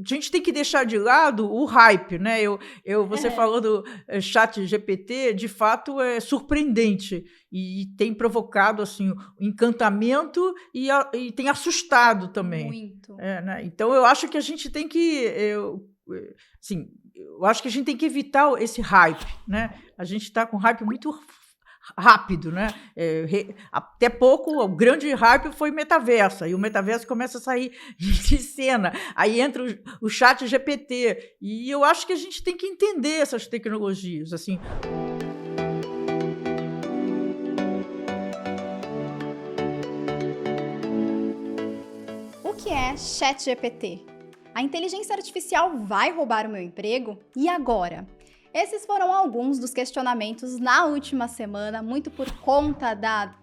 gente tem que deixar de lado o hype, né? Você falou do chat GPT, de fato é surpreendente e tem provocado assim, encantamento e tem assustado também. Muito. Né? Então, eu acho que a gente tem que... eu acho que a gente tem que evitar esse hype, né? A gente está com hype muito rápido, né? Até pouco, o grande hype foi metaverso, e o metaverso começa a sair de cena, aí entra o chat GPT, e eu acho que a gente tem que entender essas tecnologias, assim. O que é ChatGPT? A inteligência artificial vai roubar o meu emprego? E agora? Esses foram alguns dos questionamentos na última semana, muito por conta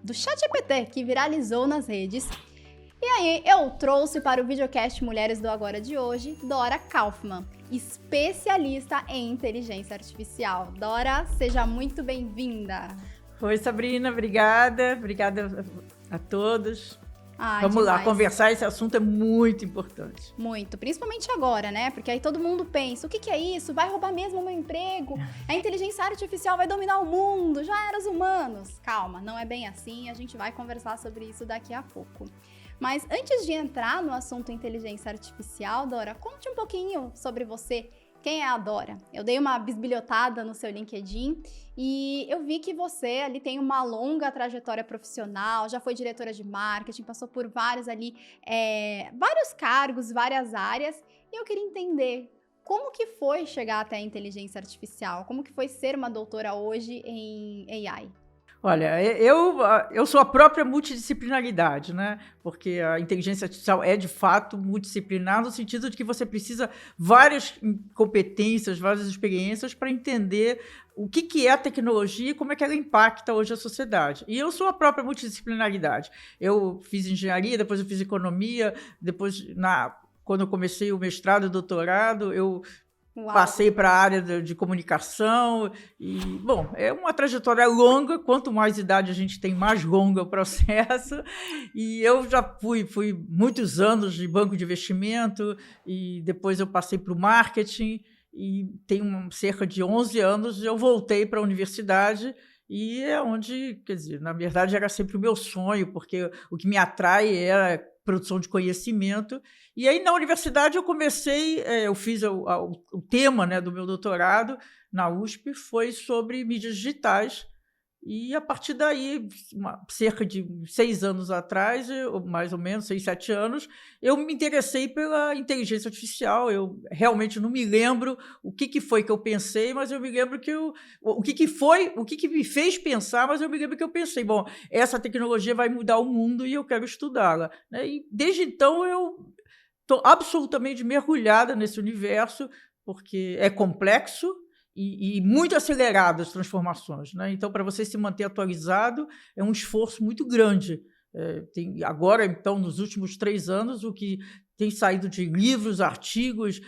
do ChatGPT que viralizou nas redes. E aí eu trouxe para o videocast Mulheres do Agora de hoje, Dora Kaufmann, especialista em inteligência artificial. Dora, seja muito bem-vinda. Oi, Sabrina, obrigada. Obrigada a todos. Vamos demais. lá, conversar, esse assunto é muito importante. Muito, principalmente agora, né? Porque aí todo mundo pensa, o que é isso? Vai roubar mesmo o meu emprego? A inteligência artificial vai dominar o mundo, já era os humanos. Calma, não é bem assim, a gente vai conversar sobre isso daqui a pouco. Mas antes de entrar no assunto inteligência artificial, Dora, conte um pouquinho sobre você. Quem é a Dora? Eu dei uma bisbilhotada no seu LinkedIn e eu vi que você ali tem uma longa trajetória profissional, já foi diretora de marketing, passou por vários cargos, várias áreas, e eu queria entender como que foi chegar até a inteligência artificial, como que foi ser uma doutora hoje em AI? Olha, eu sou a própria multidisciplinaridade, né? Porque a inteligência artificial é, de fato, multidisciplinar no sentido de que você precisa várias competências, várias experiências para entender o que é a tecnologia e como é que ela impacta hoje a sociedade. E eu sou a própria multidisciplinaridade. Eu fiz engenharia, depois eu fiz economia, depois, quando eu comecei o mestrado e doutorado, eu passei para a área de comunicação e, bom, é uma trajetória longa, quanto mais idade a gente tem, mais longo é o processo, e eu já fui muitos anos de banco de investimento, e depois eu passei para o marketing, e tem cerca de 11 anos eu voltei para a universidade, e é onde, quer dizer, na verdade era sempre o meu sonho, porque o que me atrai é produção de conhecimento. E aí, na universidade, eu fiz o tema, né, do meu doutorado na USP, foi sobre mídias digitais. E, a partir daí, cerca de 6 anos atrás, mais ou menos, 6, 7 anos, eu me interessei pela inteligência artificial. Eu realmente não me lembro o que foi que eu pensei, mas eu me lembro que o que me fez pensar, mas eu me lembro que eu pensei, bom, essa tecnologia vai mudar o mundo e eu quero estudá-la. E desde então eu estou absolutamente mergulhada nesse universo, porque é complexo, e muito aceleradas as transformações, né? Então, para você se manter atualizado, é um esforço muito grande. Agora, então, nos últimos 3 anos, o que tem saído de livros, artigos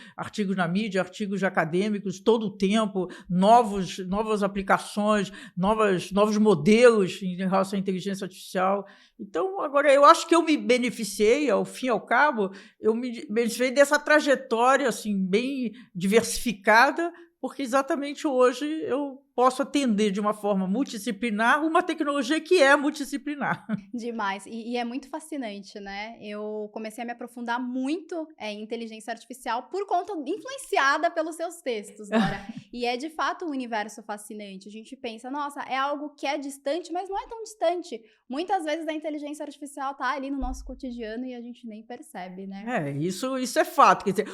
na mídia, artigos acadêmicos, todo o tempo, novas aplicações, novos modelos em relação à inteligência artificial. Então, agora, eu acho que eu me beneficiei, ao fim e ao cabo, eu me beneficiei dessa trajetória assim, bem diversificada, porque exatamente hoje eu posso atender de uma forma multidisciplinar uma tecnologia que é multidisciplinar. Demais. E é muito fascinante, né? Eu comecei a me aprofundar muito em inteligência artificial por conta, influenciada pelos seus textos, Dora. E é, de fato, um universo fascinante. A gente pensa, nossa, é algo que é distante, mas não é tão distante. Muitas vezes a inteligência artificial está ali no nosso cotidiano e a gente nem percebe, né? Isso é fato. Quer dizer,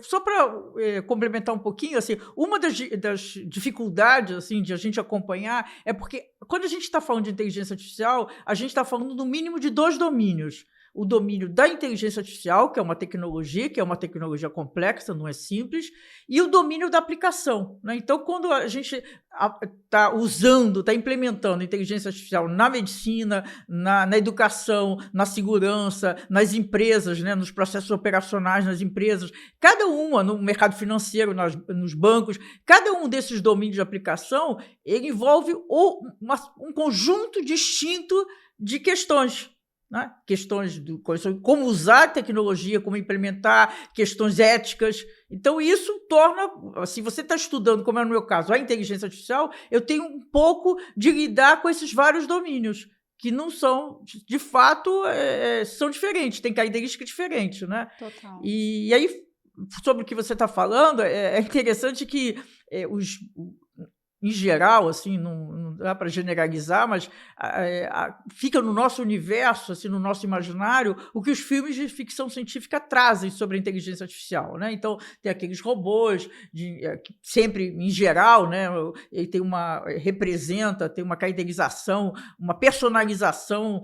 só para complementar um pouquinho, assim, uma das dificuldades assim, de a gente acompanhar é porque, quando a gente está falando de inteligência artificial, a gente está falando no mínimo de 2 domínios. O domínio da inteligência artificial, que é uma tecnologia complexa, não é simples, e o domínio da aplicação, né? Então, quando a gente está implementando inteligência artificial na medicina, na educação, na segurança, nas empresas, né? Nos processos operacionais nas empresas, cada uma, no mercado financeiro, nos bancos, cada um desses domínios de aplicação, ele envolve um conjunto distinto de questões. né? Questões de como usar a tecnologia, como implementar, questões éticas. Então, isso torna, se você está estudando, como é no meu caso, a inteligência artificial, eu tenho um pouco de lidar com esses vários domínios, que não são, de fato, são diferentes, têm características diferentes, né? Total. E aí, sobre o que você está falando, é interessante que em geral, assim, não dá para generalizar, mas fica no nosso universo, assim, no nosso imaginário, o que os filmes de ficção científica trazem sobre a inteligência artificial, né? Então, tem aqueles robôs, que sempre, em geral, né, ele tem tem uma caracterização, uma personalização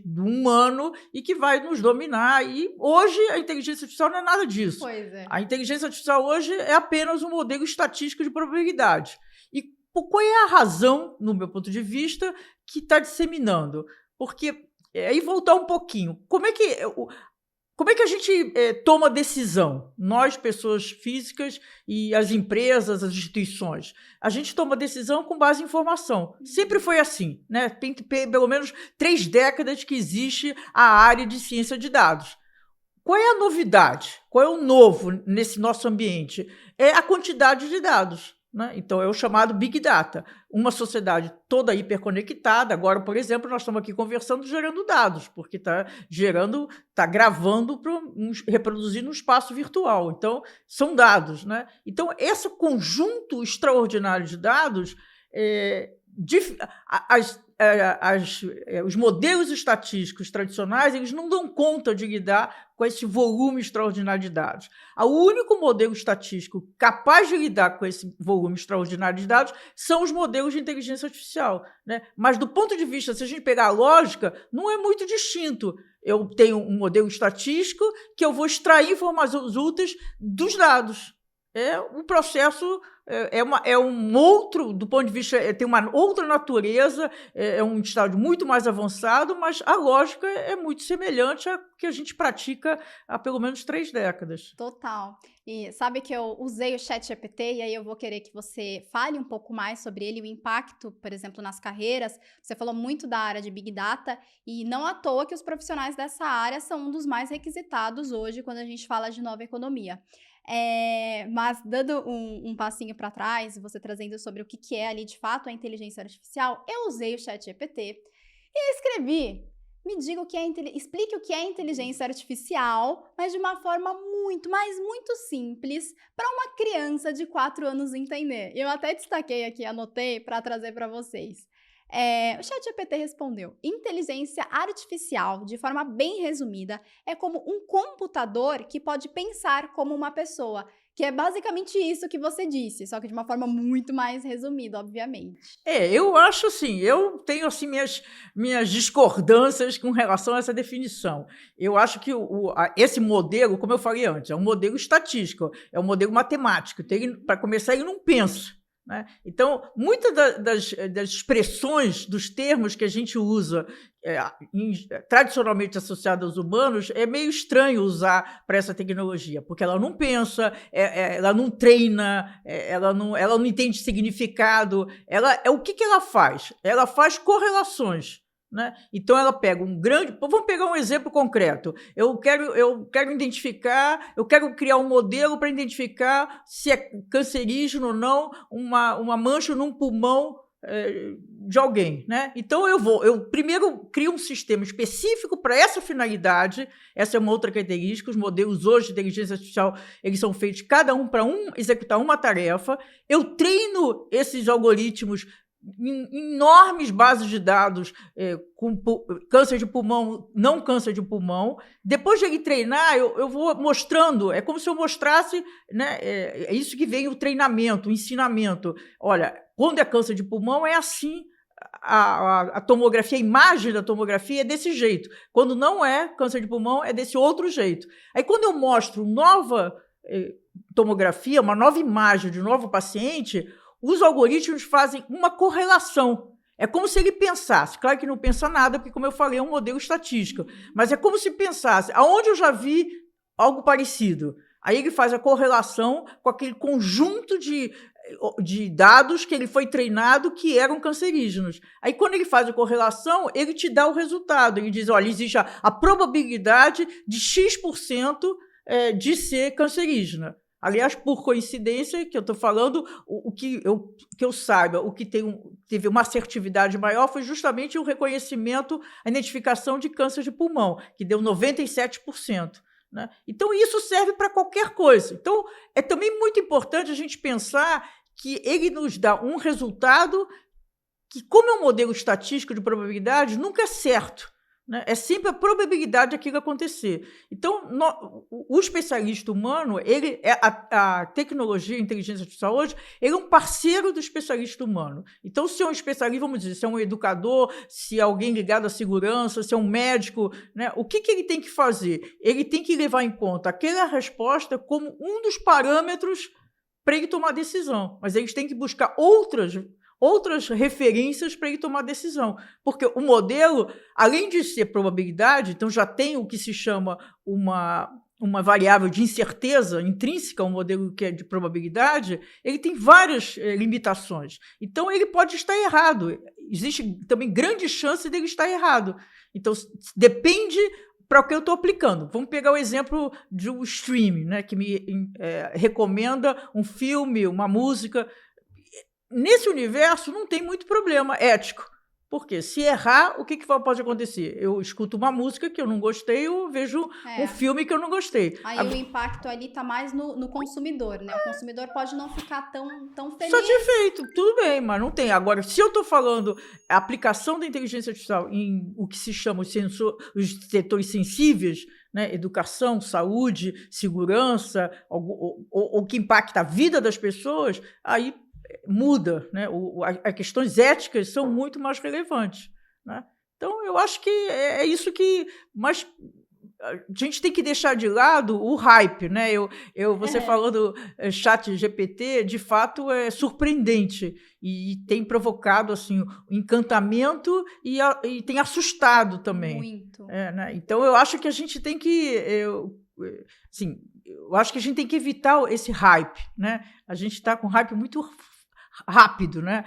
do humano e que vai nos dominar. E hoje a inteligência artificial não é nada disso. Pois é. A inteligência artificial hoje é apenas um modelo estatístico de probabilidade. E qual é a razão, no meu ponto de vista, que está disseminando? Porque, aí voltar um pouquinho, como é que a gente toma decisão? Nós, pessoas físicas, e as empresas, as instituições, a gente toma decisão com base em informação. Sempre foi assim, né? Tem pelo menos 3 décadas que existe a área de ciência de dados. Qual é a novidade? Qual é o novo nesse nosso ambiente? É a quantidade de dados. Né? Então, é o chamado Big Data. Uma sociedade toda hiperconectada. Agora, por exemplo, nós estamos aqui conversando, gerando dados, porque está gravando, reproduzindo um espaço virtual. Então, são dados. Né? Então, esse conjunto extraordinário de dados, os modelos estatísticos tradicionais, eles não dão conta de lidar com esse volume extraordinário de dados. O único modelo estatístico capaz de lidar com esse volume extraordinário de dados são os modelos de inteligência artificial. Né? Mas, do ponto de vista, se a gente pegar a lógica, não é muito distinto. Eu tenho um modelo estatístico que eu vou extrair informações úteis dos dados. É um processo, do ponto de vista, tem uma outra natureza, é um estágio muito mais avançado, mas a lógica é muito semelhante à que a gente pratica há pelo menos 3 décadas. Total. E sabe que eu usei o ChatGPT e aí eu vou querer que você fale um pouco mais sobre ele, o impacto, por exemplo, nas carreiras. Você falou muito da área de Big Data e não à toa que os profissionais dessa área são um dos mais requisitados hoje quando a gente fala de nova economia. Mas dando um passinho para trás, você trazendo sobre o que é ali de fato a inteligência artificial, eu usei o ChatGPT e escrevi: explique o que é inteligência artificial, mas de uma forma muito, mas muito simples para uma criança de 4 anos entender. Eu até destaquei aqui, anotei para trazer para vocês. O ChatGPT respondeu: inteligência artificial, de forma bem resumida, é como um computador que pode pensar como uma pessoa, que é basicamente isso que você disse, só que de uma forma muito mais resumida, obviamente. Eu acho assim, eu tenho assim minhas discordâncias com relação a essa definição. Eu acho que esse modelo, como eu falei antes, é um modelo estatístico, é um modelo matemático. Para começar, ele não pensa. Né? Então, muitas das expressões, dos termos que a gente usa tradicionalmente associados aos humanos, é meio estranho usar para essa tecnologia, porque ela não pensa, ela não treina, ela não entende significado. O que ela faz? Ela faz correlações. Né? Então, ela pega vamos pegar um exemplo concreto. Eu quero criar um modelo para identificar se é cancerígeno ou não uma mancha num pulmão de alguém. Né? Então, eu primeiro crio um sistema específico para essa finalidade. Essa é uma outra característica. Os modelos hoje de inteligência artificial, eles são feitos cada um para executar uma tarefa. Eu treino esses algoritmos em enormes bases de dados com câncer de pulmão, não câncer de pulmão. Depois de ele treinar, eu vou mostrando, é como se eu mostrasse, né, é isso que vem o treinamento, o ensinamento. Olha, quando é câncer de pulmão é assim, a tomografia, a imagem da tomografia é desse jeito. Quando não é câncer de pulmão, é desse outro jeito. Aí quando eu mostro nova tomografia, uma nova imagem de um novo paciente, os algoritmos fazem uma correlação. É como se ele pensasse. Claro que não pensa nada, porque, como eu falei, é um modelo estatístico. Mas é como se pensasse, aonde eu já vi algo parecido? Aí ele faz a correlação com aquele conjunto de de dados que ele foi treinado que eram cancerígenos. Aí, quando ele faz a correlação, ele te dá o resultado. Ele diz, olha, existe a probabilidade de X% de ser cancerígena. Aliás, por coincidência, que eu estou falando, o que eu saiba, o que teve uma assertividade maior foi justamente o reconhecimento, a identificação de câncer de pulmão, que deu 97%. Né? Então, isso serve para qualquer coisa. Então, é também muito importante a gente pensar que ele nos dá um resultado que, como é um modelo estatístico de probabilidade, nunca é certo. Né? É sempre a probabilidade daquilo acontecer. Então, o especialista humano, a tecnologia, a inteligência artificial hoje, ele é um parceiro do especialista humano. Então, se é um especialista, vamos dizer, se é um educador, se é alguém ligado à segurança, se é um médico, né? O que ele tem que fazer? Ele tem que levar em conta aquela resposta como um dos parâmetros para ele tomar decisão. Mas eles têm que buscar outras referências para ele tomar decisão. Porque o modelo, além de ser probabilidade, então já tem o que se chama uma variável de incerteza intrínseca, um modelo que é de probabilidade, ele tem várias limitações. Então, ele pode estar errado. Existe também grande chance dele estar errado. Então, depende para o que eu estou aplicando. Vamos pegar o exemplo de um streaming, né, que me recomenda um filme, uma música. Nesse universo não tem muito problema ético. Porque se errar, o que pode acontecer? Eu escuto uma música que eu não gostei, eu vejo um filme que eu não gostei. Aí o impacto ali está mais no consumidor, né? O consumidor pode não ficar tão feliz. Satisfeito, tudo bem, mas não tem. Agora, se eu estou falando a aplicação da inteligência artificial em o que se chama os setores sensíveis, né? Educação, saúde, segurança, ou que impacta a vida das pessoas, aí muda, né? As questões éticas são muito mais relevantes, né? Então, eu acho que é isso que... Mas a gente tem que deixar de lado o hype, né? Você falou do ChatGPT, de fato é surpreendente e tem provocado assim, encantamento e tem assustado também. Muito. Né? Então, eu acho que a gente tem que... eu acho que a gente tem que evitar esse hype, né? A gente está com hype muito rápido, né?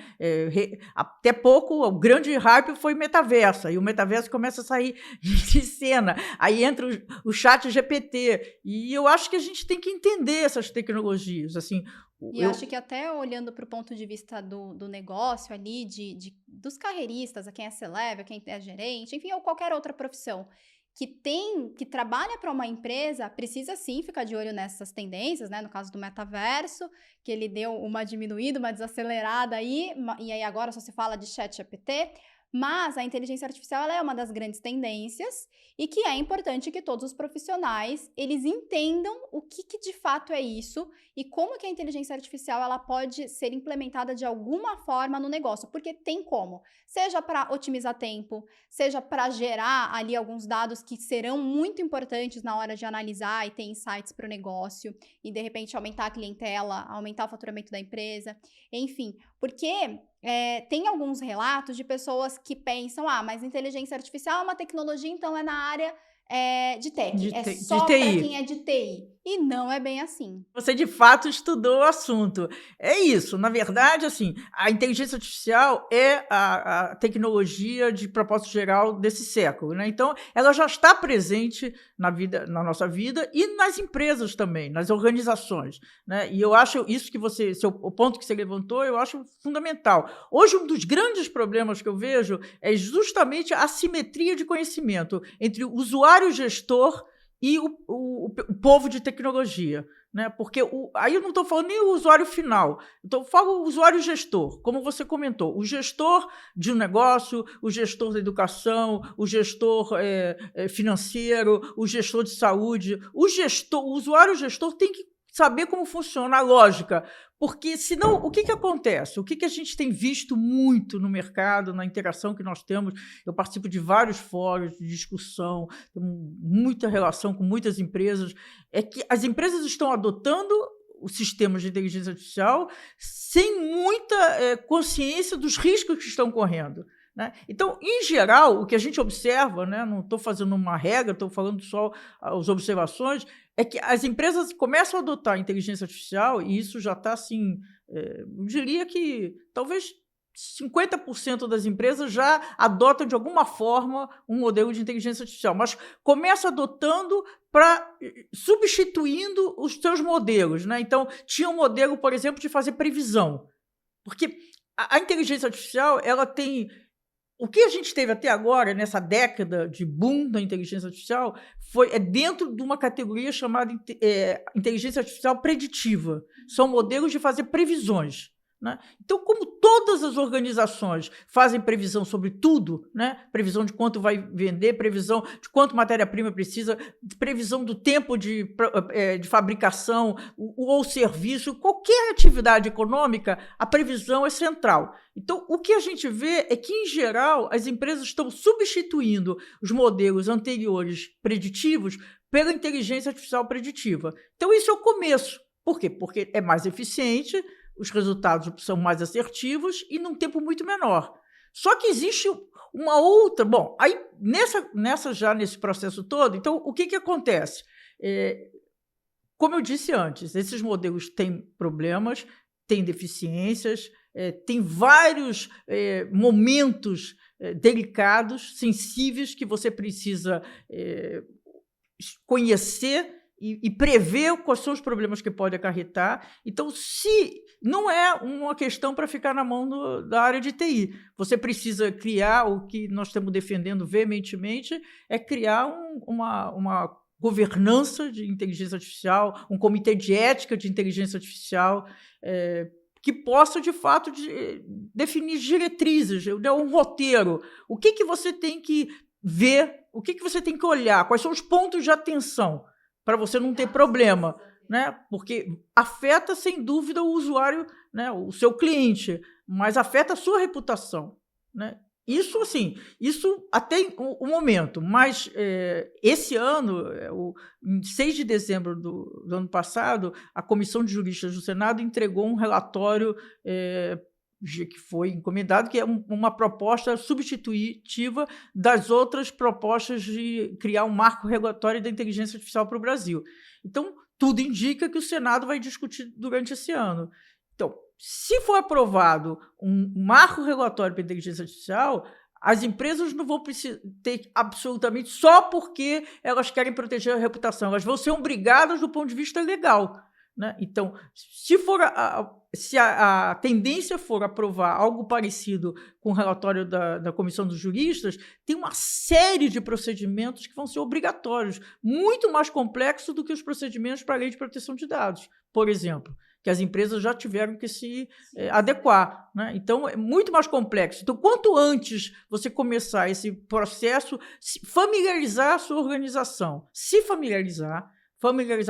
Até pouco, o grande hype foi metaverso, e o metaverso começa a sair de cena, aí entra o ChatGPT, e eu acho que a gente tem que entender essas tecnologias, assim. E acho que até olhando para o ponto de vista do negócio ali, dos carreiristas, a quem é C-level, a quem é gerente, enfim, ou qualquer outra profissão, que trabalha para uma empresa, precisa sim ficar de olho nessas tendências, né? No caso do metaverso, que ele deu uma diminuída, uma desacelerada aí, e aí agora só se fala de ChatGPT, mas a inteligência artificial ela é uma das grandes tendências e que é importante que todos os profissionais, eles entendam o que de fato é isso e como que a inteligência artificial ela pode ser implementada de alguma forma no negócio, porque tem como, seja para otimizar tempo, seja para gerar ali alguns dados que serão muito importantes na hora de analisar e ter insights para o negócio e de repente aumentar a clientela, aumentar o faturamento da empresa, enfim, porque tem alguns relatos de pessoas que pensam, mas inteligência artificial é uma tecnologia, então é na área de tech, é só para quem é de TI. E não é bem assim. Você, de fato, estudou o assunto. É isso. Na verdade, assim, a inteligência artificial é a tecnologia de propósito geral desse século, né? Então, ela já está presente na nossa vida e nas empresas também, nas organizações, né? E eu acho isso que o ponto que você levantou, eu acho fundamental. Hoje, um dos grandes problemas que eu vejo é justamente a assimetria de conhecimento entre o usuário gestor e o povo de tecnologia, né? Porque aí eu não estou falando nem o usuário final, eu falo o usuário gestor, como você comentou, o gestor de um negócio, o gestor da educação, o gestor financeiro, o gestor de saúde, o usuário gestor tem que saber como funciona a lógica, porque senão o que acontece? O que a gente tem visto muito no mercado, na interação que nós temos, eu participo de vários fóruns de discussão, tenho muita relação com muitas empresas, é que as empresas estão adotando os sistemas de inteligência artificial sem muita consciência dos riscos que estão correndo. né? Então, em geral, o que a gente observa, né, não estou fazendo uma regra, estou falando só as observações, é que as empresas começam a adotar a inteligência artificial, e isso já está assim, eu diria que talvez 50% das empresas já adotam de alguma forma um modelo de inteligência artificial, mas começa adotando para substituindo os seus modelos, né? Então, tinha um modelo, por exemplo, de fazer previsão, porque a inteligência artificial, ela tem... O que a gente teve até agora, nessa década de boom da inteligência artificial, é dentro de uma categoria chamada inteligência artificial preditiva. São modelos de fazer previsões, né? Então, como todas as organizações fazem previsão sobre tudo, né? Previsão de quanto vai vender, previsão de quanto matéria-prima precisa, previsão do tempo de fabricação ou serviço, qualquer atividade econômica, a previsão é central. Então, o que a gente vê é que, em geral, as empresas estão substituindo os modelos anteriores preditivos pela inteligência artificial preditiva. Então, isso é o começo. Por quê? Porque é mais eficiente, os resultados são mais assertivos e num tempo muito menor. Só que existe uma outra... Bom, aí nesse processo todo, então, o que acontece? Como eu disse antes, esses modelos têm problemas, têm deficiências, tem vários momentos delicados, sensíveis, que você precisa conhecer e prever quais são os problemas que pode acarretar. Então, se não é uma questão para ficar na mão da área de TI, você precisa criar, o que nós estamos defendendo veementemente, é criar uma governança de inteligência artificial, um comitê de ética de inteligência artificial, que possa, de fato, definir diretrizes, um roteiro. O que você tem que ver, o que você tem que olhar, quais são os pontos de atenção para você não ter problema, né? Porque afeta, sem dúvida, o usuário, né? O seu cliente, mas afeta a sua reputação, né? Isso, assim, isso até o momento, mas esse ano, em 6 de dezembro do ano passado, a Comissão de Juristas do Senado entregou um relatório que foi encomendado, que é uma proposta substitutiva das outras propostas de criar um marco regulatório da inteligência artificial para o Brasil. Então, tudo indica que o Senado vai discutir durante esse ano. Então, se for aprovado um marco regulatório para a inteligência artificial, as empresas não vão ter absolutamente só porque elas querem proteger a reputação, elas vão ser obrigadas do ponto de vista legal, né? Então, se a tendência for aprovar algo parecido com o relatório da Comissão dos Juristas, tem uma série de procedimentos que vão ser obrigatórios, muito mais complexos do que os procedimentos para a Lei de Proteção de Dados, por exemplo, que as empresas já tiveram que se adequar, né? Então, é muito mais complexo. Então, quanto antes você começar esse processo, familiarizar a sua organização, familiarizar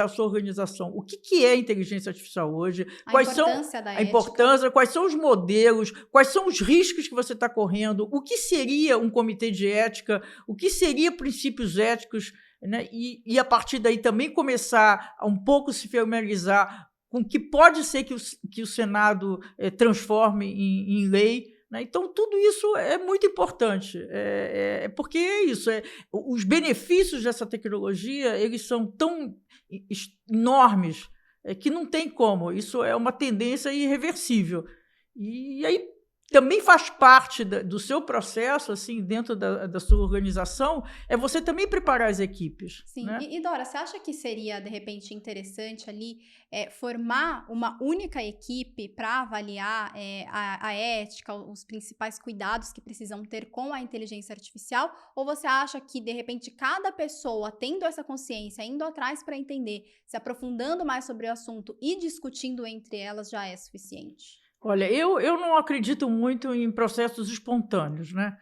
a sua organização. O que é inteligência artificial hoje? A importância, quais são os modelos, quais são os riscos que você está correndo, o que seria um comitê de ética, o que seria princípios éticos, né? E a partir daí também começar a um pouco se familiarizar com o que pode ser que o Senado transforme em lei, né? Então, tudo isso é muito importante, porque é isso. Os benefícios dessa tecnologia, eles são tão enormes que não tem como. Isso é uma tendência irreversível. E aí também faz parte do seu processo, assim, dentro da sua organização, é você também preparar as equipes. Sim, né? E Dora, você acha que seria, de repente, interessante ali formar uma única equipe para avaliar a ética, os principais cuidados que precisam ter com a inteligência artificial? Ou você acha que, de repente, cada pessoa tendo essa consciência, indo atrás para entender, se aprofundando mais sobre o assunto e discutindo entre elas já é suficiente? Olha, eu não acredito muito em processos espontâneos, né?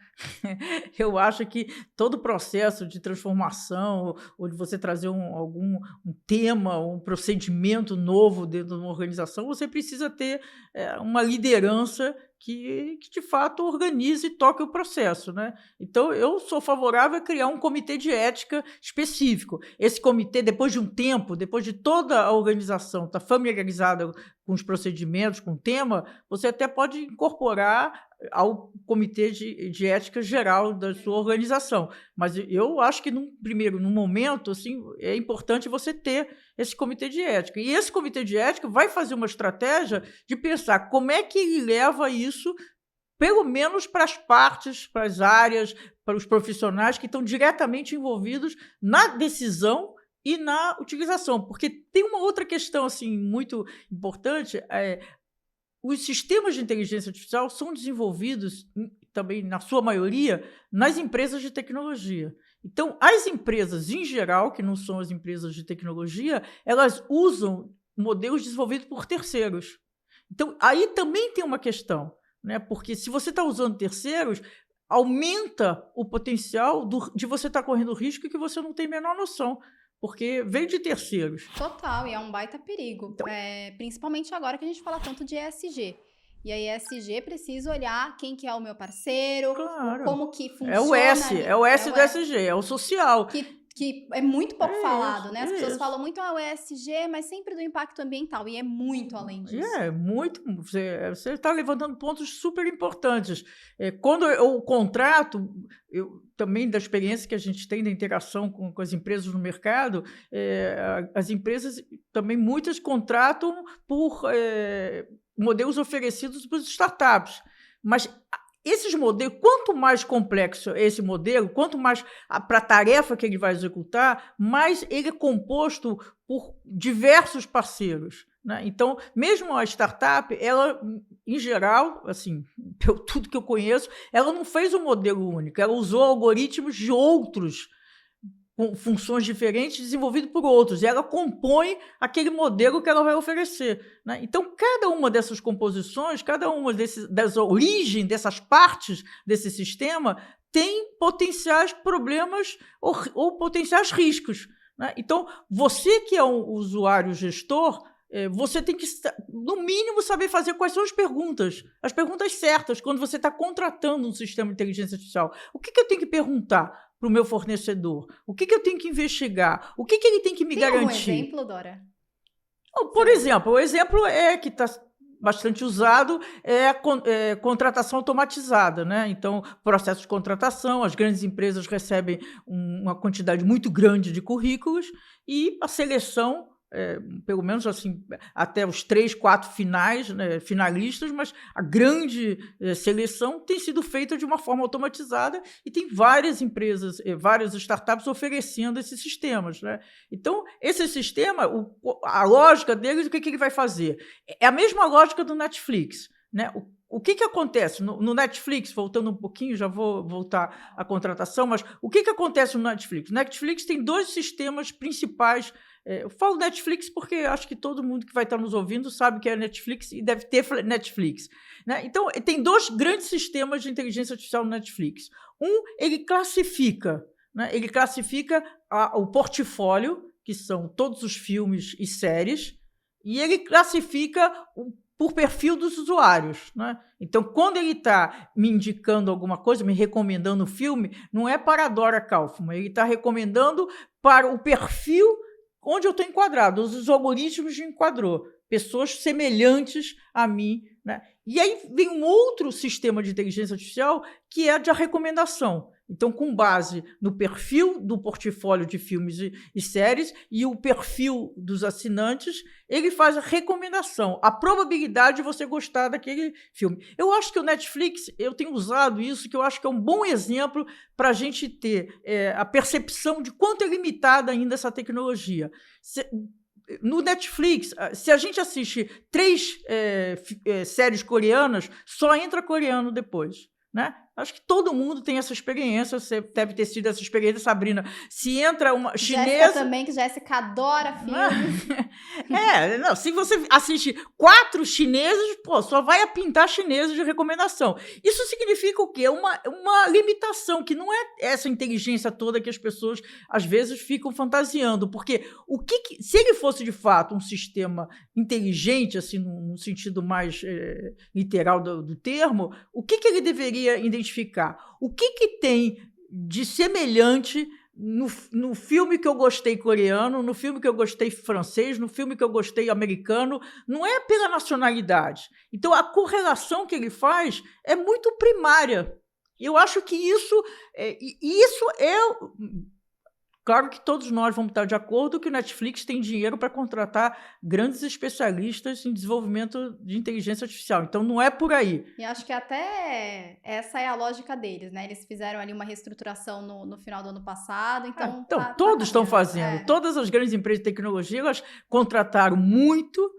Eu acho que todo processo de transformação ou de você trazer algum tema, um procedimento novo dentro de uma organização, você precisa ter uma liderança que de fato organize e toque o processo, né? Então, eu sou favorável a criar um comitê de ética específico. Esse comitê, depois de um tempo, depois de toda a organização estar familiarizada com os procedimentos, com o tema, você até pode incorporar ao comitê de ética geral da sua organização. Mas eu acho que, num momento, assim, é importante você ter esse comitê de ética. E esse comitê de ética vai fazer uma estratégia de pensar como é que ele leva isso, pelo menos para as partes, para as áreas, para os profissionais que estão diretamente envolvidos na decisão e na utilização. Porque tem uma outra questão assim, muito importante, os sistemas de inteligência artificial são desenvolvidos, também, na sua maioria, nas empresas de tecnologia. Então, as empresas, em geral, que não são as empresas de tecnologia, elas usam modelos desenvolvidos por terceiros. Então, aí também tem uma questão, né? Porque se você está usando terceiros, aumenta o potencial de você estar correndo risco que você não tem a menor noção, porque vem de terceiros. Total, e é um baita perigo. Então, principalmente agora que a gente fala tanto de ESG. E a ESG precisa olhar quem que é o meu parceiro, claro, como que funciona. É o S do ESG, é o social. Que é muito pouco falado, isso, né? As pessoas falam muito o ESG, mas sempre do impacto ambiental, e é muito além disso. Muito. Você está levantando pontos super importantes. Quando eu contrato, também da experiência que a gente tem da interação com as empresas no mercado, as empresas também, muitas contratam por modelos oferecidos pelas startups. Mas esses modelos, quanto mais complexo é esse modelo, quanto mais para a tarefa que ele vai executar, mais ele é composto por diversos parceiros, né? Então, mesmo a startup, ela, em geral, assim, pelo tudo que eu conheço, ela não fez um modelo único, ela usou algoritmos de outros, com funções diferentes, desenvolvido por outros, e ela compõe aquele modelo que ela vai oferecer, né? Então, cada uma dessas composições, cada uma das origens, dessas partes desse sistema, tem potenciais problemas ou potenciais riscos, né? Então, você que é um usuário gestor, você tem que, no mínimo, saber fazer quais são as perguntas certas, quando você está contratando um sistema de inteligência artificial. O que eu tenho que perguntar para o meu fornecedor? O que eu tenho que investigar? O que ele tem que me garantir? Tem algum exemplo, Dora? Por exemplo, o exemplo que está bastante usado é a contratação automatizada, né? Então, processo de contratação, as grandes empresas recebem uma quantidade muito grande de currículos e a seleção, pelo menos assim, até os 3, 4 finalistas, mas a grande seleção tem sido feita de uma forma automatizada e tem várias empresas, várias startups oferecendo esses sistemas, né? Então, esse sistema, a lógica deles, o que ele vai fazer? É a mesma lógica do Netflix, né? O que acontece no Netflix, voltando um pouquinho, já vou voltar à contratação, mas o que acontece no Netflix? O Netflix tem 2 sistemas principais. Eu falo Netflix porque acho que todo mundo que vai estar nos ouvindo sabe que é Netflix e deve ter Netflix, né? Então, tem 2 grandes sistemas de inteligência artificial no Netflix. Ele classifica, né? Ele classifica o portfólio, que são todos os filmes e séries, e ele classifica por perfil dos usuários, né? Então, quando ele está me indicando alguma coisa, me recomendando um filme, não é para a Dora Kaufmann, ele está recomendando para o perfil onde eu estou enquadrado, os algoritmos me enquadrou, pessoas semelhantes a mim, né? E aí vem um outro sistema de inteligência artificial que é de recomendação. Então, com base no perfil do portfólio de filmes e séries e o perfil dos assinantes, ele faz a recomendação, a probabilidade de você gostar daquele filme. Eu acho que o Netflix, eu tenho usado isso, que eu acho que é um bom exemplo para a gente ter a percepção de quanto é limitada ainda essa tecnologia. No Netflix, se a gente assiste 3 séries coreanas, só entra coreano depois, né? Acho que todo mundo tem essa experiência, você deve ter tido essa experiência, Sabrina. Se entra uma chinesa... Jéssica também, que Jéssica adora filmes. Não, se você assiste 4 chineses, só vai pintar chineses de recomendação. Isso significa o quê? Uma limitação, que não é essa inteligência toda que as pessoas, às vezes, ficam fantasiando. Porque se ele fosse, de fato, um sistema inteligente, assim, no sentido mais literal do termo, o que ele deveria identificar? O que tem de semelhante no filme que eu gostei coreano, no filme que eu gostei francês, no filme que eu gostei americano, não é pela nacionalidade. Então, a correlação que ele faz é muito primária. Eu acho que isso é. Claro que todos nós vamos estar de acordo que o Netflix tem dinheiro para contratar grandes especialistas em desenvolvimento de inteligência artificial. Então, não é por aí. E acho que até essa é a lógica deles, né? Eles fizeram ali uma reestruturação no final do ano passado, então... Todos estão caminhando. fazendo. Todas as grandes empresas de tecnologia, elas contrataram muito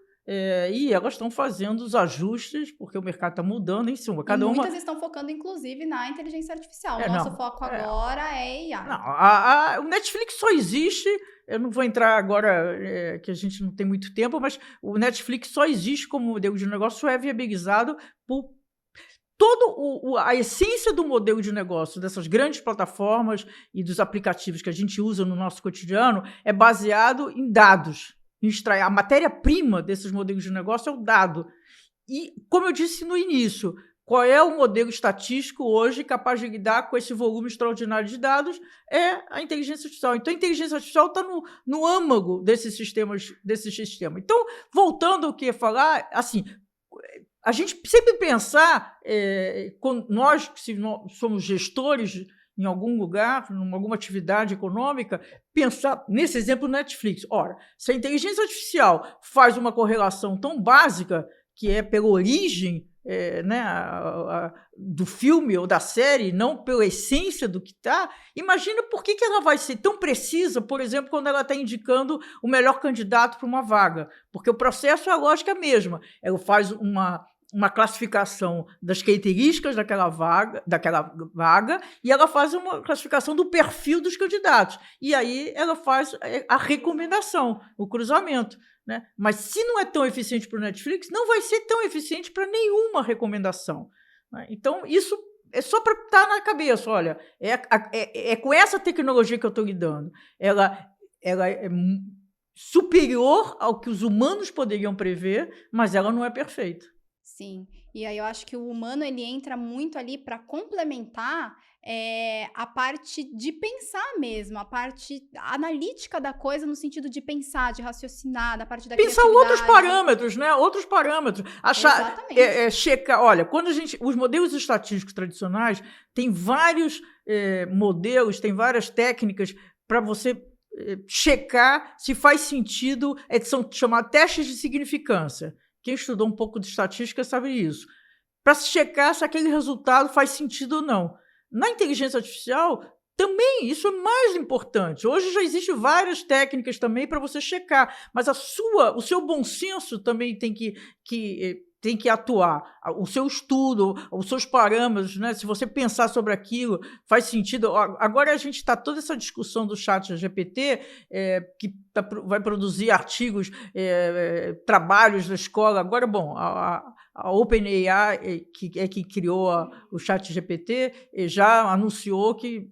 e elas estão fazendo os ajustes, porque o mercado está mudando em cima. Muitas estão focando, inclusive, na inteligência artificial. Nosso foco agora é AI. Não, o Netflix só existe... Eu não vou entrar agora, que a gente não tem muito tempo, mas o Netflix só existe como modelo de negócio, é viabilizado por a essência do modelo de negócio dessas grandes plataformas e dos aplicativos que a gente usa no nosso cotidiano é baseado em dados. A matéria-prima desses modelos de negócio é o dado. E, como eu disse no início, qual é o modelo estatístico hoje capaz de lidar com esse volume extraordinário de dados? É a inteligência artificial. Então, a inteligência artificial está no âmago desse sistema. Então, voltando ao que ia falar, assim, a gente sempre pensar, nós que somos gestores em algum lugar, em alguma atividade econômica, pensar nesse exemplo Netflix. Ora, se a inteligência artificial faz uma correlação tão básica, que é pela origem do filme ou da série, não pela essência do que está, imagina por que ela vai ser tão precisa, por exemplo, quando ela está indicando o melhor candidato para uma vaga. Porque o processo é a lógica mesma. Ela faz uma classificação das características daquela vaga e ela faz uma classificação do perfil dos candidatos. E aí ela faz a recomendação, o cruzamento. Né? Mas se não é tão eficiente para o Netflix, não vai ser tão eficiente para nenhuma recomendação. Né? Então, isso é só para estar na cabeça. Olha, é com essa tecnologia que eu estou lidando. Ela é superior ao que os humanos poderiam prever, mas ela não é perfeita. Sim, e aí eu acho que o humano ele entra muito ali para complementar a parte de pensar mesmo, a parte analítica da coisa no sentido de pensar, de raciocinar, da parte da pensar outros parâmetros, né? Outros parâmetros. Achar, checar. Olha, quando os modelos estatísticos tradicionais têm vários modelos, tem várias técnicas para você checar se faz sentido, são chamados testes de significância. Quem estudou um pouco de estatística sabe isso. Para se checar se aquele resultado faz sentido ou não. Na inteligência artificial, também isso é mais importante. Hoje já existem várias técnicas também para você checar, mas o seu bom senso também tem que atuar. O seu estudo, os seus parâmetros, né? Se você pensar sobre aquilo, faz sentido. Agora a gente está toda essa discussão do chat GPT, que vai produzir artigos, trabalhos da escola. Agora, bom, a OpenAI, que criou o chat GPT, já anunciou que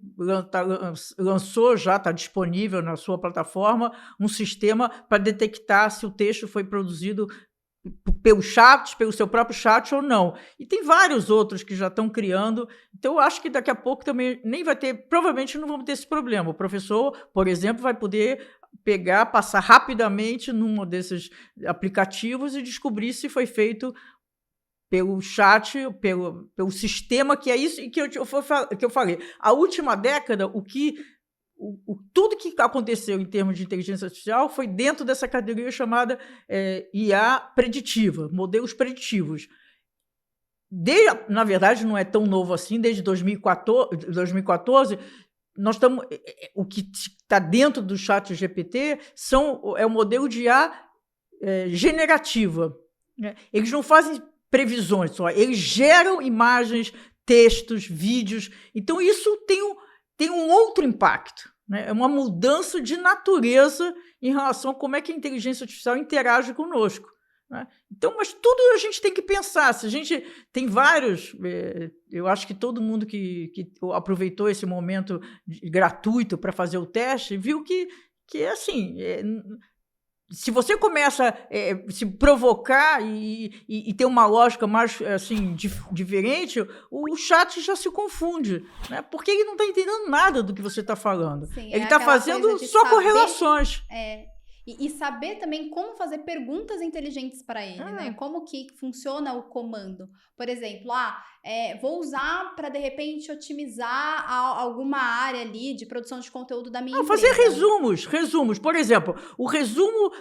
lançou, já está disponível na sua plataforma, um sistema para detectar se o texto foi produzido pelo seu próprio chat ou não. E tem vários outros que já estão criando. Então, eu acho que daqui a pouco também nem vai ter, provavelmente não vamos ter esse problema. O professor, por exemplo, vai poder passar rapidamente num desses aplicativos e descobrir se foi feito pelo chat, pelo sistema, que é isso e que eu falei. A última década, tudo que aconteceu em termos de inteligência artificial foi dentro dessa categoria chamada IA preditiva, modelos preditivos. Na verdade, não é tão novo assim, desde 2014 nós estamos, o que está dentro do chat GPT é o modelo de IA generativa. Né? Eles não fazem previsões só, eles geram imagens, textos, vídeos. Então, isso tem um outro impacto, né? É uma mudança de natureza em relação a como é que a inteligência artificial interage conosco. Né? Então, mas tudo a gente tem que pensar. Se a gente tem vários, eu acho que todo mundo que aproveitou esse momento gratuito para fazer o teste viu que assim, se você começa a se provocar e ter uma lógica mais assim, diferente, o chat já se confunde, né? Porque ele não está entendendo nada do que você está falando. Sim, ele está fazendo só correlações. E saber também como fazer perguntas inteligentes para ele, né? Como que funciona o comando. Por exemplo, vou usar para, de repente, otimizar alguma área ali de produção de conteúdo da minha empresa. Fazer resumos. Por exemplo, o resumo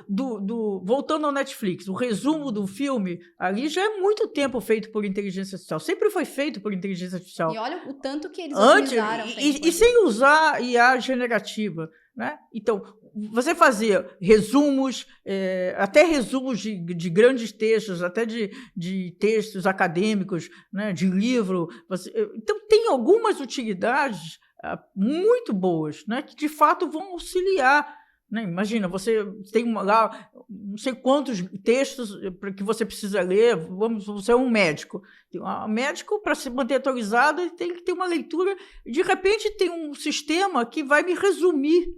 voltando ao Netflix, o resumo do filme, ali já é muito tempo feito por inteligência artificial. Sempre foi feito por inteligência artificial. E olha o tanto que eles otimizaram. E sem usar IA generativa, né? Então, você fazer resumos, até resumos de grandes textos, até de textos acadêmicos, né, de livro. Então, tem algumas utilidades muito boas, né, que, de fato, vão auxiliar. Né? Imagina, você tem lá não sei quantos textos que você precisa ler. Você é um médico. Um médico, para se manter atualizado, ele tem que ter uma leitura. De repente, tem um sistema que vai me resumir,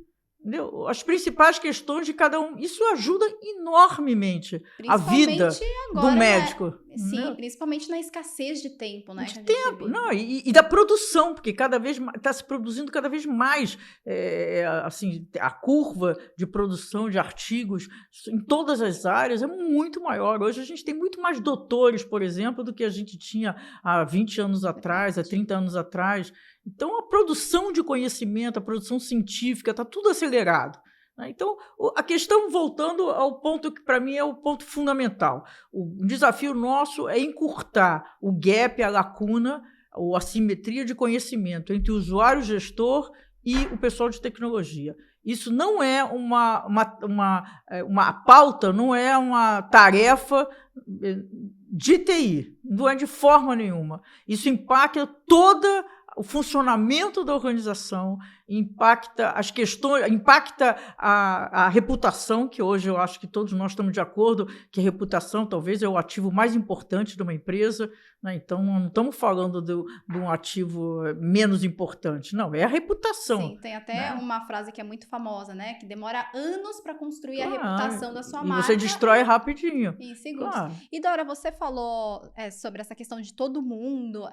entendeu? As principais questões de cada um. Isso ajuda enormemente a vida do médico. Sim, principalmente na escassez de tempo, né? De tempo, e da produção, porque cada vez está se produzindo cada vez mais. Assim, a curva de produção de artigos em todas as áreas é muito maior. Hoje a gente tem muito mais doutores, por exemplo, do que a gente tinha há 20 anos atrás, há 30 anos atrás. Então, a produção de conhecimento, a produção científica, está tudo acelerado. Né? Então, a questão, voltando ao ponto que, para mim, é o ponto fundamental. O desafio nosso é encurtar o gap, a lacuna, ou a assimetria de conhecimento entre o usuário gestor e o pessoal de tecnologia. Isso não é uma pauta, não é uma tarefa de TI, não é de forma nenhuma. Isso impacta toda o funcionamento da organização, impacta as questões, impacta a reputação, que hoje eu acho que todos nós estamos de acordo que a reputação talvez é o ativo mais importante de uma empresa, né? Então não estamos falando de um ativo menos importante, não, é a reputação. Sim, tem até uma frase que é muito famosa, né? Que demora anos para construir a reputação da sua marca. E você destrói rapidinho. Em segundos. E Dora, você falou sobre essa questão de todo mundo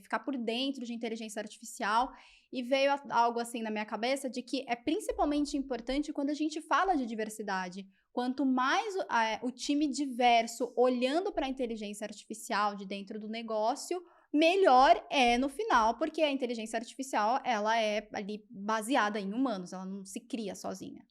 ficar por dentro de inteligência artificial. E veio algo assim na minha cabeça de que é principalmente importante quando a gente fala de diversidade. Quanto mais o time diverso olhando para a inteligência artificial de dentro do negócio, melhor é no final, porque a inteligência artificial ela é ali baseada em humanos, ela não se cria sozinha.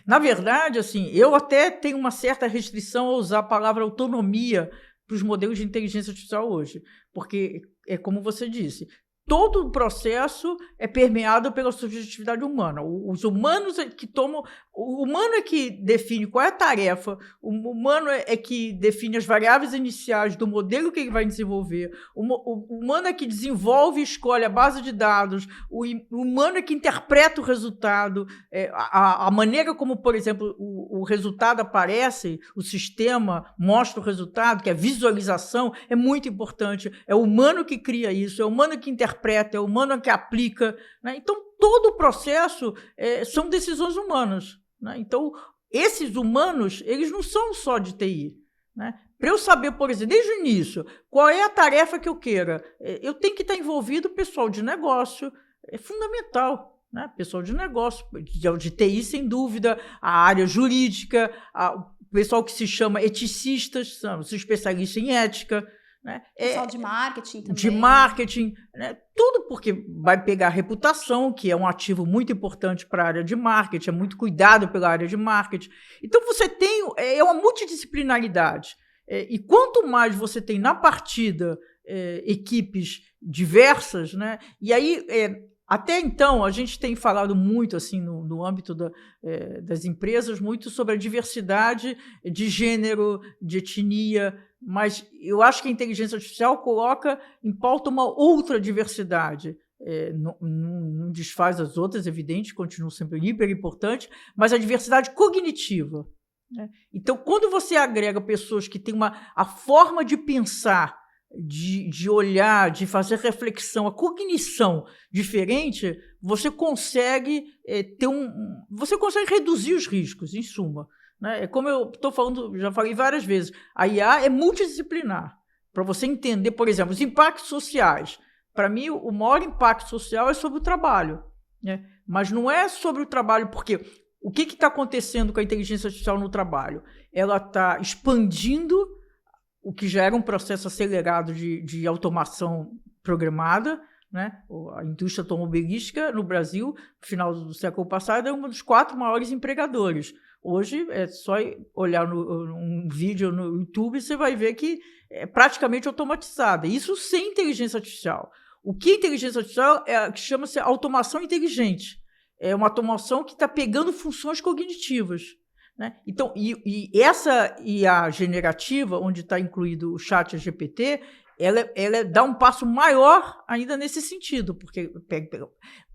Na verdade, assim, eu até tenho uma certa restrição a usar a palavra autonomia para os modelos de inteligência artificial hoje, porque é como você disse. Todo o processo é permeado pela subjetividade humana. Os humanos que tomam... O humano é que define qual é a tarefa, o humano é que define as variáveis iniciais do modelo que ele vai desenvolver, o humano é que desenvolve e escolhe a base de dados, o humano é que interpreta o resultado, a maneira como, por exemplo, o resultado aparece, o sistema mostra o resultado, que é a visualização, é muito importante. É o humano que cria isso, é o humano que interpreta, é o humano que aplica, né? Então, todo o processo são decisões humanas, né? Então, esses humanos, eles não são só de TI, né? Para eu saber, por exemplo, desde o início, qual é a tarefa que eu queira, eu tenho que estar envolvido o pessoal de negócio, é fundamental, né? Pessoal de negócio, de TI, sem dúvida, a área jurídica, o pessoal que se chama eticistas, são especialistas em ética, né? Pessoal de marketing também. De marketing, né? Tudo porque vai pegar a reputação, que é um ativo muito importante para a área de marketing, é muito cuidado pela área de marketing. Então, você tem uma multidisciplinaridade. E quanto mais você tem na partida equipes diversas, né? E aí... Até então, a gente tem falado muito, assim, no âmbito das empresas, muito sobre a diversidade de gênero, de etnia, mas eu acho que a inteligência artificial coloca em pauta uma outra diversidade. Não desfaz as outras, evidente, continua sempre hiper importante, mas a diversidade cognitiva, né? Então, quando você agrega pessoas que têm a forma de pensar de olhar, de fazer reflexão, a cognição diferente, você consegue você consegue reduzir os riscos, em suma. Né? É como eu estou falando, já falei várias vezes, a IA é multidisciplinar. Para você entender, por exemplo, os impactos sociais. Para mim, o maior impacto social é sobre o trabalho. Né? Mas não é sobre o trabalho, porque o que está acontecendo com a inteligência artificial no trabalho? Ela está expandindo o que já era um processo acelerado de automação programada, né? A indústria automobilística no Brasil, no final do século passado, é um dos 4 maiores empregadores. Hoje, é só olhar um vídeo no YouTube e você vai ver que é praticamente automatizada. Isso sem inteligência artificial. O que é inteligência artificial que chama-se automação inteligente. É uma automação que está pegando funções cognitivas. Né? Então, essa IA generativa, onde está incluído o chat GPT, ela dá um passo maior ainda nesse sentido, porque pega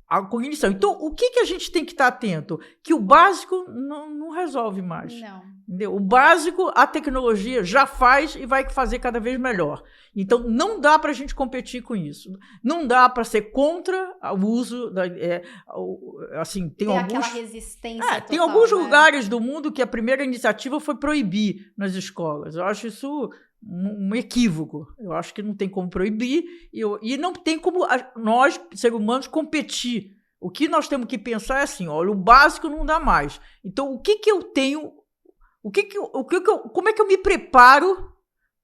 a cognição. Então, o que a gente tem que estar atento? Que o básico não resolve mais. Não. Entendeu? O básico, a tecnologia já faz e vai fazer cada vez melhor. Então, não dá para a gente competir com isso. Não dá para ser contra o uso assim, tem alguns, aquela resistência total, tem alguns lugares do mundo que a primeira iniciativa foi proibir nas escolas. Eu acho isso um equívoco. Eu acho que não tem como proibir e não tem como nós, seres humanos, competir. O que nós temos que pensar é assim, olha, o básico não dá mais. Então, o que eu tenho... como é que eu me preparo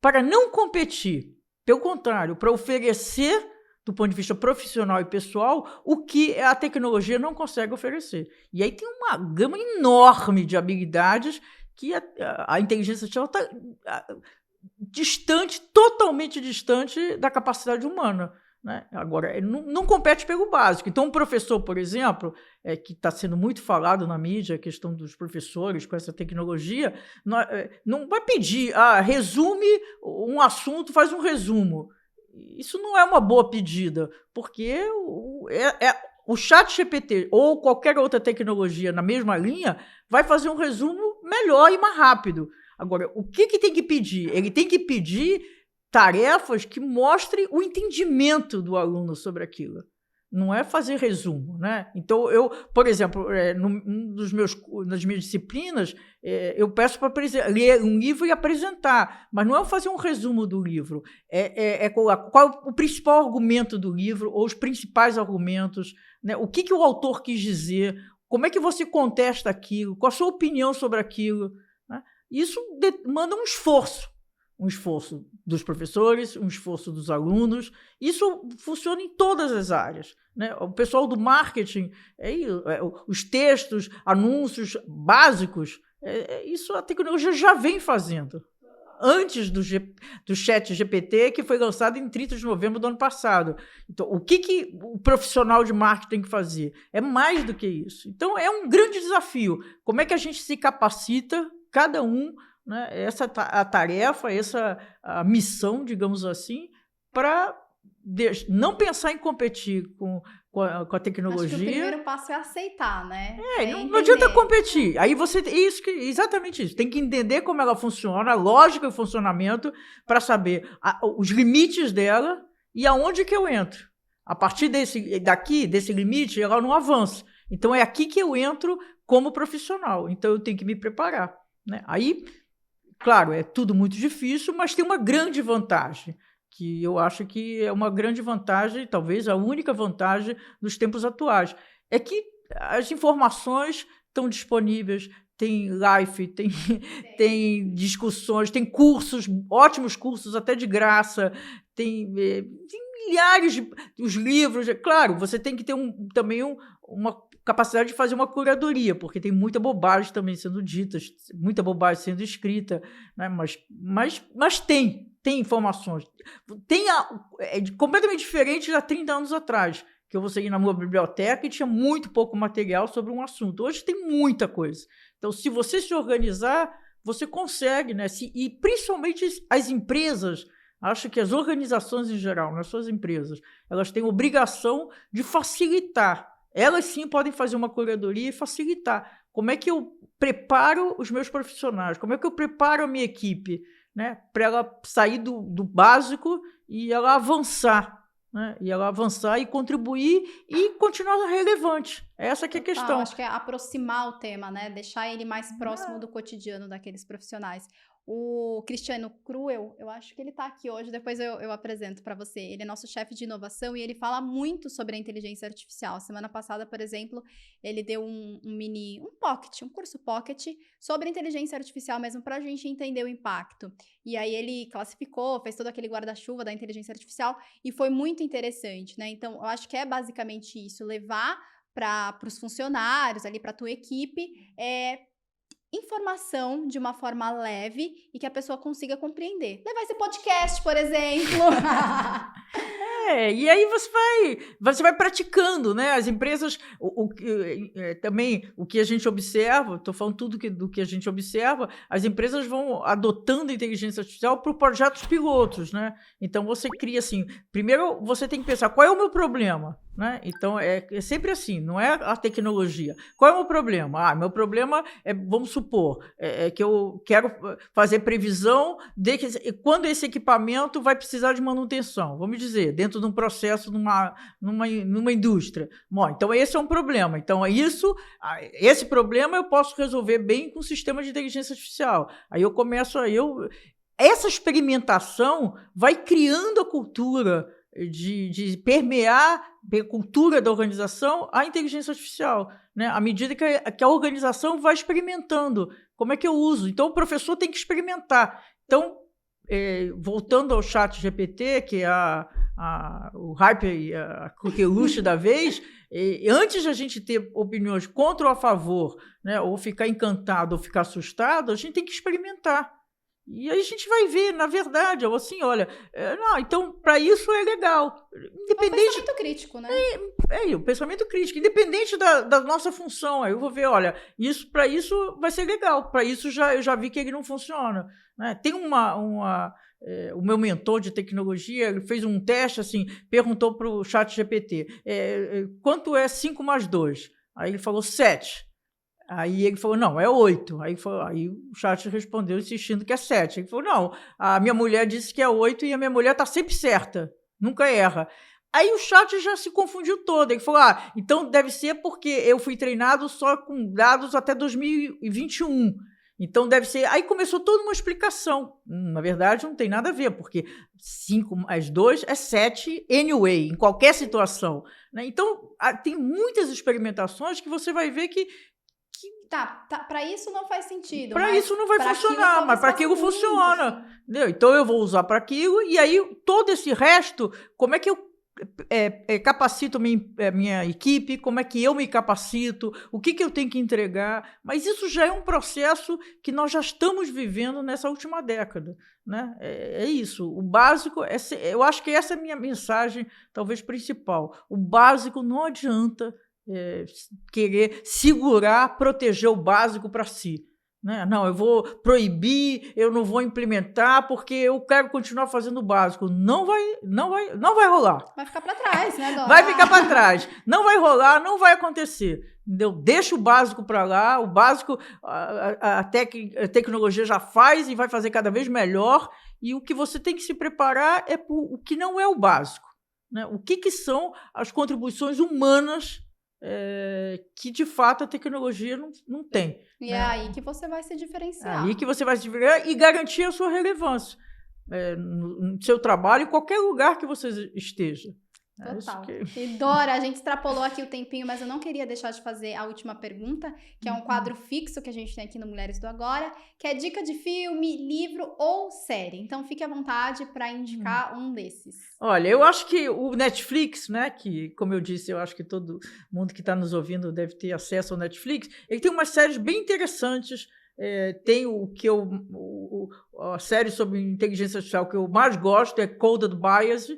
para não competir? Pelo contrário, para oferecer, do ponto de vista profissional e pessoal, o que a tecnologia não consegue oferecer. E aí tem uma gama enorme de habilidades que a inteligência artificial está totalmente distante da capacidade humana. Né? Agora, não compete pelo básico. Então, um professor, por exemplo, que está sendo muito falado na mídia, a questão dos professores com essa tecnologia, não vai pedir, resume um assunto, faz um resumo. Isso não é uma boa pedida, porque o chat GPT ou qualquer outra tecnologia na mesma linha vai fazer um resumo melhor e mais rápido. Agora, o que tem que pedir? Ele tem que pedir tarefas que mostrem o entendimento do aluno sobre aquilo. Não é fazer resumo, né? Então, por exemplo, nas minhas disciplinas, eu peço para ler um livro e apresentar, mas não é fazer um resumo do livro. Qual é o principal argumento do livro, ou os principais argumentos, né? O que o autor quis dizer, como é que você contesta aquilo, qual a sua opinião sobre aquilo, né? Isso demanda um esforço dos professores, um esforço dos alunos. Isso funciona em todas as áreas. Né? O pessoal do marketing, os textos, anúncios básicos, isso a tecnologia já vem fazendo. Antes do chat GPT, que foi lançado em 30 de novembro do ano passado. Então, o que o profissional de marketing tem que fazer? É mais do que isso. Então, é um grande desafio. Como é que a gente se capacita, cada um, né, essa a tarefa, a missão, digamos assim, para não pensar em competir com a tecnologia. Acho que o primeiro passo é aceitar, né? Não adianta competir. Aí exatamente isso. Tem que entender como ela funciona, a lógica e o funcionamento, para saber os limites dela e aonde que eu entro. A partir desse limite, ela não avança. Então, é aqui que eu entro como profissional. Então, eu tenho que me preparar. Né? Aí, claro, é tudo muito difícil, mas tem uma grande vantagem, que eu acho que é uma grande vantagem, talvez a única vantagem dos tempos atuais, é que as informações estão disponíveis, tem live, tem discussões, tem cursos, ótimos cursos, até de graça, tem milhares os livros. Claro, você tem que ter também uma capacidade de fazer uma curadoria, porque tem muita bobagem também sendo dita, muita bobagem sendo escrita, né? Mas tem informações. É completamente diferente de há 30 anos atrás, que eu vou ir na minha biblioteca e tinha muito pouco material sobre um assunto. Hoje tem muita coisa. Então, se você se organizar, você consegue, né? E principalmente as empresas, acho que as organizações em geral, não só as empresas, elas têm obrigação de facilitar. Elas sim podem fazer uma curadoria e facilitar. Como é que eu preparo os meus profissionais? Como é que eu preparo a minha equipe? né, para ela sair do básico e ela avançar. Né? E ela avançar e contribuir e continuar relevante. Essa que é a questão. Acho que é aproximar o tema, né? Deixar ele mais próximo do cotidiano daqueles profissionais. O Cristiano Cruel, eu acho que ele tá aqui hoje, depois eu apresento para você. Ele é nosso chefe de inovação e ele fala muito sobre a inteligência artificial. Semana passada, por exemplo, ele deu um curso pocket sobre inteligência artificial mesmo para a gente entender o impacto. E aí ele classificou, fez todo aquele guarda-chuva da inteligência artificial e foi muito interessante, né? Então, eu acho que é basicamente isso, levar para os funcionários ali, para a tua equipe, informação de uma forma leve e que a pessoa consiga compreender. Levar esse podcast, por exemplo. E aí você vai praticando, né? As empresas, também o que a gente observa, estou falando tudo do que a gente observa, as empresas vão adotando a inteligência artificial para projetos pilotos, né? Então você cria assim, primeiro você tem que pensar qual é o meu problema, né? Então é sempre assim, não é a tecnologia. Qual é o meu problema? Meu problema é, vamos supor, que eu quero fazer previsão de que quando esse equipamento vai precisar de manutenção, vamos dizer, dentro de um processo, numa indústria. Bom, então esse é um problema. Então esse problema eu posso resolver bem com o sistema de inteligência artificial. Aí eu começo essa experimentação vai criando a cultura de permear a cultura da organização a inteligência artificial, né? À medida que a organização vai experimentando. Como é que eu uso? Então, o professor tem que experimentar. Então, voltando ao chat GPT, que é o hype, a coqueluche da vez, antes de a gente ter opiniões contra ou a favor, né, ou ficar encantado ou ficar assustado, a gente tem que experimentar. E aí a gente vai ver, na verdade, assim, olha, então, para isso é legal. Independente... É um pensamento crítico, né? O pensamento crítico, independente da nossa função. Aí eu vou ver, olha, para isso vai ser legal, para isso eu já vi que ele não funciona. Né? Tem o meu mentor de tecnologia, ele fez um teste, assim, perguntou para o chat GPT, quanto é 5 mais 2? Aí ele falou 7. Aí ele falou, não, é 8. Aí o chat respondeu insistindo que é 7. Ele falou, não, a minha mulher disse que é 8 e a minha mulher está sempre certa, nunca erra. Aí o chat já se confundiu todo. Ele falou, então deve ser porque eu fui treinado só com dados até 2021. Então deve ser... Aí começou toda uma explicação. Na verdade, não tem nada a ver, porque 5 mais 2 é 7 anyway, em qualquer situação. Né? Então, tem muitas experimentações que você vai ver que para isso não faz sentido. Para isso não vai funcionar, mas para aquilo funciona. Entendeu? Então eu vou usar para aquilo, e aí todo esse resto, como é que eu capacito minha equipe, como é que eu me capacito, o que eu tenho que entregar. Mas isso já é um processo que nós já estamos vivendo nessa última década. Né? É isso. O básico, eu acho que essa é a minha mensagem, talvez principal. O básico não adianta querer segurar, proteger o básico para si. Né? Não, eu vou proibir, eu não vou implementar porque eu quero continuar fazendo o básico. Não vai rolar. Vai ficar para trás, né, Dora? Vai ficar para trás. Não vai rolar, não vai acontecer. Entendeu? Deixa o básico para lá. O básico a tecnologia já faz e vai fazer cada vez melhor. E o que você tem que se preparar é o que não é o básico. Né? O que são as contribuições humanas que, de fato, a tecnologia não tem. E né? É aí que você vai se diferenciar. Aí que você vai se diferenciar e garantir a sua relevância no seu trabalho, em qualquer lugar que você esteja. Total. E Dora, a gente extrapolou aqui o tempinho, mas eu não queria deixar de fazer a última pergunta, que é um quadro fixo que a gente tem aqui no Mulheres do Agora, que é dica de filme, livro ou série. Então fique à vontade para indicar um desses. Olha, eu acho que o Netflix, né, que, como eu disse, eu acho que todo mundo que está nos ouvindo deve ter acesso ao Netflix, ele tem umas séries bem interessantes. Tem a série sobre inteligência artificial que eu mais gosto, é Coded Bias,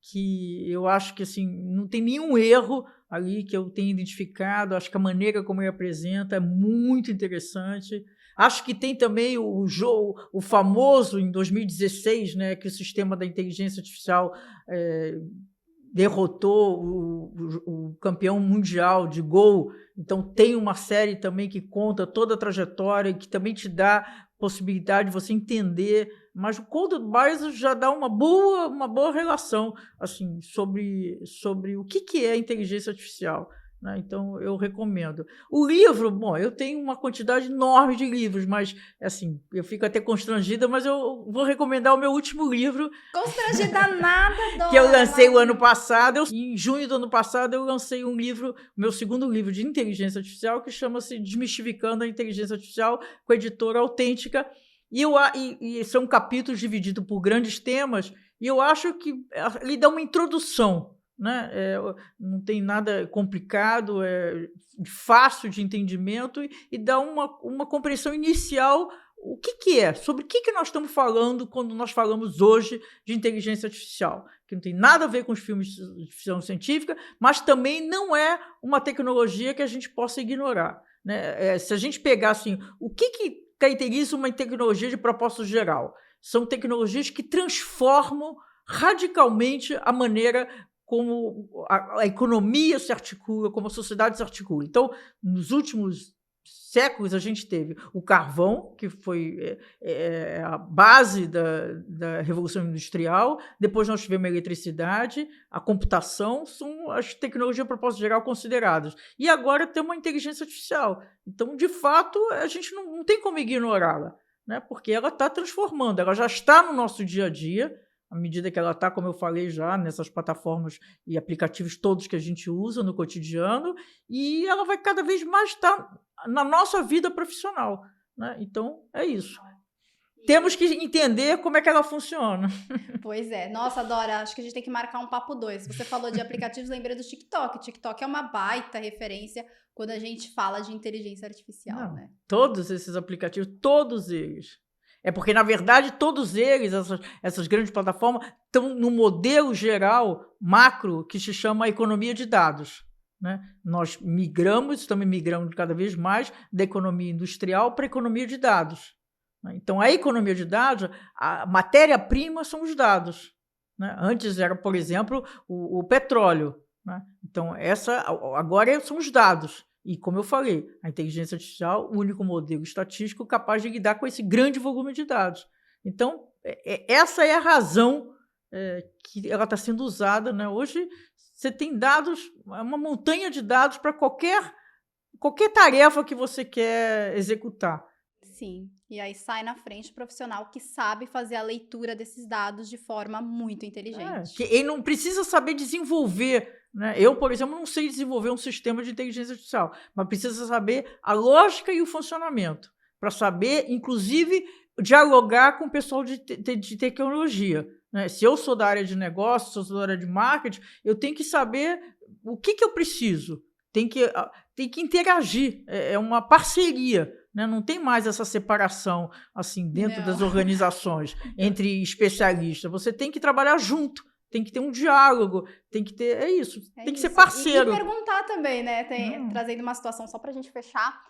que eu acho que assim, não tem nenhum erro ali que eu tenha identificado. Acho que a maneira como ele apresenta é muito interessante. Acho que tem também o famoso, em 2016, né, que o sistema da inteligência artificial derrotou o campeão mundial de Go. Então tem uma série também que conta toda a trajetória, que também te dá possibilidade de você entender, mas o Code Advisor já dá uma boa relação assim, sobre o que é inteligência artificial. Né? Então, eu recomendo. O livro, bom, eu tenho uma quantidade enorme de livros, mas, assim, eu fico até constrangida, mas eu vou recomendar o meu último livro. Constrangida nada, Dora. Que eu lancei o ano passado. Em junho do ano passado, eu lancei um livro, meu segundo livro de inteligência artificial, que chama-se Desmistificando a Inteligência Artificial, com a editora Autêntica. E são capítulos divididos por grandes temas, e eu acho que ele dá uma introdução. Né? Não tem nada complicado, é fácil de entendimento e dá uma compreensão inicial o que é, sobre o que nós estamos falando quando nós falamos hoje de inteligência artificial, que não tem nada a ver com os filmes de ficção científica, mas também não é uma tecnologia que a gente possa ignorar. Né? Se a gente pegar assim, o que caracteriza uma tecnologia de propósito geral? São tecnologias que transformam radicalmente a maneira como a economia se articula, como a sociedade se articula. Então, nos últimos séculos, a gente teve o carvão, que foi a base da Revolução Industrial, depois nós tivemos a eletricidade, a computação, são as tecnologias de propósito geral consideradas. E agora temos a inteligência artificial. Então, de fato, a gente não tem como ignorá-la, né? Porque ela está transformando, ela já está no nosso dia a dia, à medida que ela está, como eu falei já, nessas plataformas e aplicativos todos que a gente usa no cotidiano, e ela vai cada vez mais estar na nossa vida profissional. Né? Então, é isso. Temos que entender como é que ela funciona. Pois é. Nossa, Dora, acho que a gente tem que marcar um papo 2. Você falou de aplicativos, lembrei do TikTok. O TikTok é uma baita referência quando a gente fala de inteligência artificial. Não, né? Todos esses aplicativos, todos eles. É porque, na verdade, todos eles, essas grandes plataformas, estão no modelo geral, macro, que se chama economia de dados. Né? Nós estamos migrando cada vez mais da economia industrial para a economia de dados. Né? Então, a economia de dados, a matéria-prima são os dados. Né? Antes era, por exemplo, o petróleo. Né? Então, agora são os dados. E, como eu falei, a inteligência artificial, o único modelo estatístico capaz de lidar com esse grande volume de dados. Então, essa é a razão que ela está sendo usada. Né? Hoje, você tem dados, uma montanha de dados para qualquer tarefa que você quer executar. Sim, e aí sai na frente o profissional que sabe fazer a leitura desses dados de forma muito inteligente. Que ele não precisa saber desenvolver. Né? Eu, por exemplo, não sei desenvolver um sistema de inteligência artificial, mas precisa saber a lógica e o funcionamento, para saber, inclusive, dialogar com o pessoal de tecnologia. Né? Se eu sou da área de negócio, se eu sou da área de marketing, eu tenho que saber o que eu preciso, tem que interagir, é uma parceria. Né? Não tem mais essa separação assim dentro das organizações entre especialistas. Você tem que trabalhar junto. Tem que ter um diálogo, tem que ter... tem que ser parceiro. E perguntar também, né? Trazendo uma situação só pra gente fechar.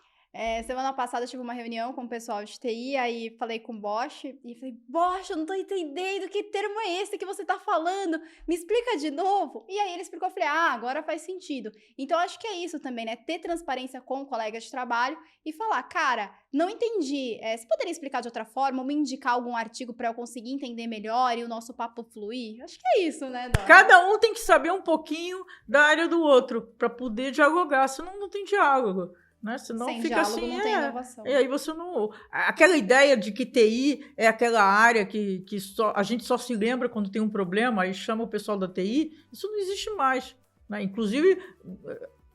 Semana passada eu tive uma reunião com o pessoal de TI, aí falei com o Bosch, e falei, Bosch, eu não tô entendendo que termo é esse que você tá falando, me explica de novo. E aí ele explicou, eu falei, agora faz sentido. Então acho que é isso também, né, ter transparência com colegas de trabalho e falar, cara, não entendi, você poderia explicar de outra forma, ou me indicar algum artigo pra eu conseguir entender melhor e o nosso papo fluir? Acho que é isso, né, Dora? Cada um tem que saber um pouquinho da área do outro, pra poder dialogar, senão não tem diálogo. Né? Senão sem fica diálogo assim, não tem inovação. E aí você não... Aquela ideia de que TI é aquela área que a gente só se lembra quando tem um problema, aí chama o pessoal da TI, isso não existe mais. Né? Inclusive,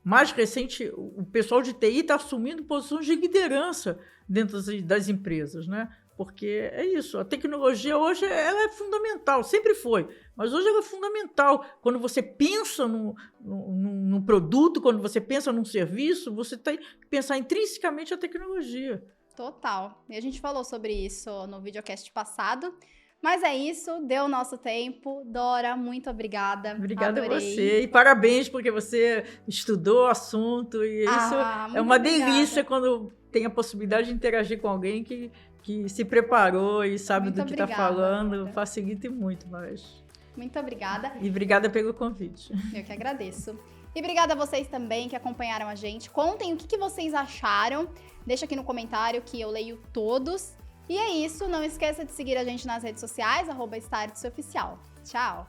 mais recente, o pessoal de TI está assumindo posições de liderança dentro das empresas, né? Porque é isso, a tecnologia hoje ela é fundamental, sempre foi, mas hoje ela é fundamental. Quando você pensa num produto, quando você pensa num serviço, você tem que pensar intrinsecamente a tecnologia. Total. E a gente falou sobre isso no videocast passado, mas é isso, deu o nosso tempo. Dora, muito obrigada. Obrigada Adorei. a você e parabéns porque você estudou o assunto e isso é uma delícia quando tem a possibilidade de interagir com alguém que se preparou e sabe muito do que está falando, Dora. Facilita muito mais. Muito obrigada. E obrigada pelo convite. Eu que agradeço. E obrigada a vocês também que acompanharam a gente. Contem o que vocês acharam. Deixa aqui no comentário que eu leio todos. E é isso, não esqueça de seguir a gente nas redes sociais, @StartseOficial. Tchau!